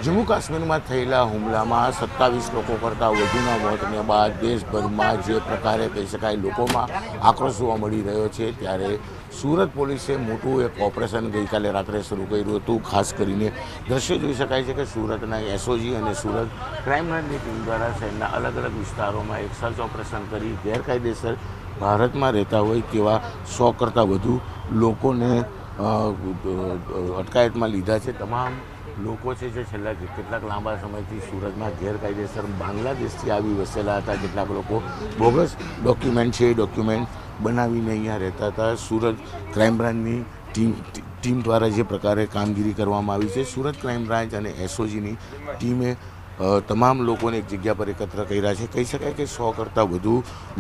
જમ્મુ કાશ્મીરમાં થયેલા હુમલામાં 27 લોકો કરતાં વધુના મોતને બાદ દેશભરમાં જે પ્રકારે કહી શકાય લોકોમાં આક્રોશ જોવા મળી રહ્યો છે, ત્યારે સુરત પોલીસે મોટું એક ઓપરેશન ગઈકાલે રાત્રે શરૂ કર્યું હતું। ખાસ કરીને દ્રશ્ય જોઈ શકાય છે કે સુરતના એસઓજી અને સુરત ક્રાઇમ બ્રાન્ચની ટીમ દ્વારા શહેરના અલગ અલગ વિસ્તારોમાં એક સર્ચ ઓપરેશન કરી ગેરકાયદેસર ભારતમાં રહેતા હોય તેવા 100 કરતાં વધુ લોકોને અટકાયતમાં લીધા છે। તમામ લોકો છે જે છેલ્લા કેટલાક લાંબા સમયથી સુરતમાં ગેરકાયદેસર બાંગ્લાદેશથી આવી વસેલા હતા। કેટલાક લોકો બોગસ ડોક્યુમેન્ટ છે એ ડોક્યુમેન્ટ બનાવીને અહીંયા રહેતા હતા। સુરત ક્રાઇમ બ્રાન્ચની ટીમ દ્વારા જે પ્રકારે કામગીરી કરવામાં આવી છે, સુરત ક્રાઇમ બ્રાન્ચ અને એસઓજીની ટીમે તમામ લોકોને એક જગ્યા પર એકત્ર કર્યા છે। કહી શકાય કે 100 કરતાં વધુ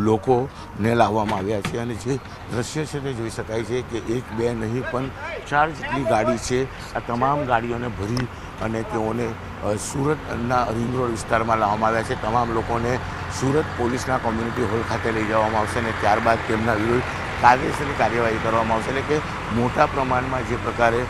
લોકોને લાવવામાં આવ્યા છે અને જે દ્રશ્ય છે તે જોઈ શકાય છે કે 1 2 નહીં પણ 4 જેટલી ગાડી છે। આ તમામ ગાડીઓને ભરી અને તેઓને સુરતના રિંગ રોડ વિસ્તારમાં લાવવામાં આવ્યા છે। તમામ લોકોને સુરત પોલીસના કોમ્યુનિટી હોલ ખાતે લઈ જવામાં આવશે અને ત્યારબાદ તેમના વિરુદ્ધ કાયદેસરની કાર્યવાહી કરવામાં આવશે। એટલે કે મોટા પ્રમાણમાં જે પ્રકારે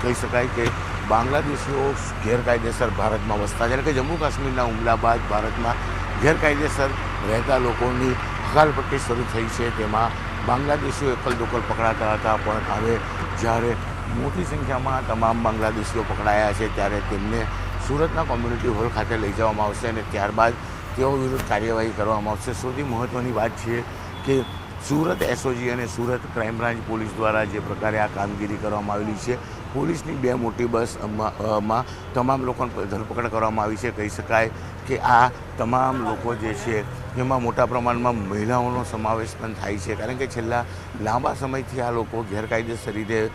કહી શકાય કે બાંગ્લાદેશીઓ ગેરકાયદેસર ભારતમાં વસતા છે, એટલે કે જમ્મુ કાશ્મીરના હુમલા બાદ ભારતમાં ગેરકાયદેસર રહેતા લોકોની હકાલપટ્ટી શરૂ થઈ છે। તેમાં બાંગ્લાદેશીઓ એકલ દોકલ પકડાતા હતા, પણ હવે જ્યારે મોટી સંખ્યામાં તમામ બાંગ્લાદેશીઓ પકડાયા છે ત્યારે તેમને સુરતના કોમ્યુનિટી હોલ ખાતે લઈ જવામાં આવશે અને ત્યારબાદ તેઓ વિરુદ્ધ કાર્યવાહી કરવામાં આવશે। સૌથી મહત્ત્વની વાત છે કે સુરત એસઓજી અને સુરત ક્રાઇમ બ્રાન્ચ પોલીસ દ્વારા જે પ્રકારે આ કામગીરી કરવામાં આવેલી છે, પોલીસની 2 મોટી બસમાં તમામ લોકોની ધરપકડ કરવામાં આવી છે। કહી શકાય કે આ તમામ લોકો જે છે એમાં મોટા પ્રમાણમાં મહિલાઓનો સમાવેશ પણ થાય છે, કારણ કે છેલ્લા લાંબા સમયથી આ લોકો ગેરકાયદેસર રીતે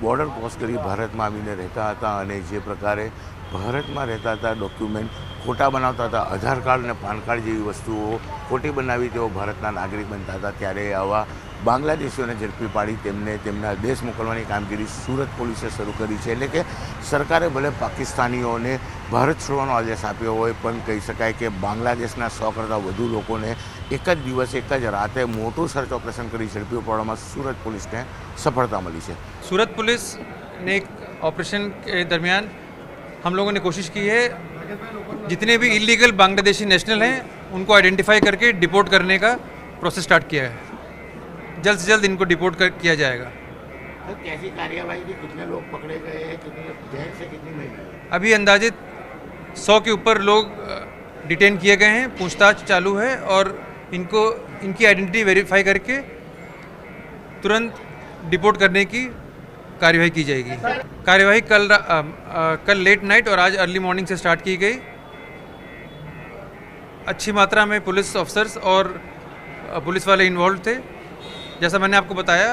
બોર્ડર ક્રોસ કરી ભારતમાં આવીને રહેતા હતા અને જે પ્રકારે ભારતમાં રહેતા હતા ડોક્યુમેન્ટ ખોટા બનાવતા હતા, આધાર કાર્ડ અને પાન કાર્ડ જેવી વસ્તુઓ ખોટી બનાવી તેઓ ભારતના નાગરિક બનતા હતા। ત્યારે આવા બાંગ્લાદેશીઓને ઝડપી પાડી તેમને તેમના દેશ મોકલવાની કામગીરી સુરત પોલીસે શરૂ કરી છે। એટલે કે સરકારે ભલે પાકિસ્તાનીઓને ભારત છોડવાનો આદેશ આપ્યો હોય, પણ કહી શકાય કે બાંગ્લાદેશના 100 કરતાં વધુ લોકોને એક જ દિવસે એક જ રાતે મોટું સર્ચ ઓપરેશન કરી ઝડપી પાડવામાં સુરત પોલીસને સફળતા મળી છે। सूरत पुलिस ने एक ऑपरेशन के दरमियान हम लोगों ने कोशिश की है जितने भी इलीगल बांग्लादेशी नेशनल हैं उनको आइडेंटिफाई करके डिपोर्ट करने का प्रोसेस स्टार्ट किया है। जल्द से जल्द इनको डिपोर्ट किया जाएगा। तो कैसी कार्यवाही थी, कितने लोग पकड़े गए, कितने जेल से कितनी महिलाएं? अभी अंदाजित 100 के ऊपर लोग डिटेन किए गए हैं, पूछताछ चालू है और इनकी आइडेंटिटी वेरीफाई करके तुरंत डिपोर्ट करने की कार्यवाही की जाएगी। कार्यवाही कल लेट नाइट और आज अर्ली मॉर्निंग से स्टार्ट की गई। अच्छी मात्रा में पुलिस ऑफिसर्स और पुलिस वाले इन्वॉल्व थे। जैसा मैंने आपको बताया,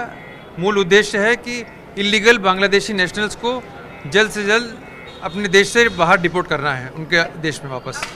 मूल उद्देश्य है कि इलीगल बांग्लादेशी नेशनल्स को जल्द से जल्द अपने देश से बाहर डिपोर्ट करना है, उनके देश में वापस।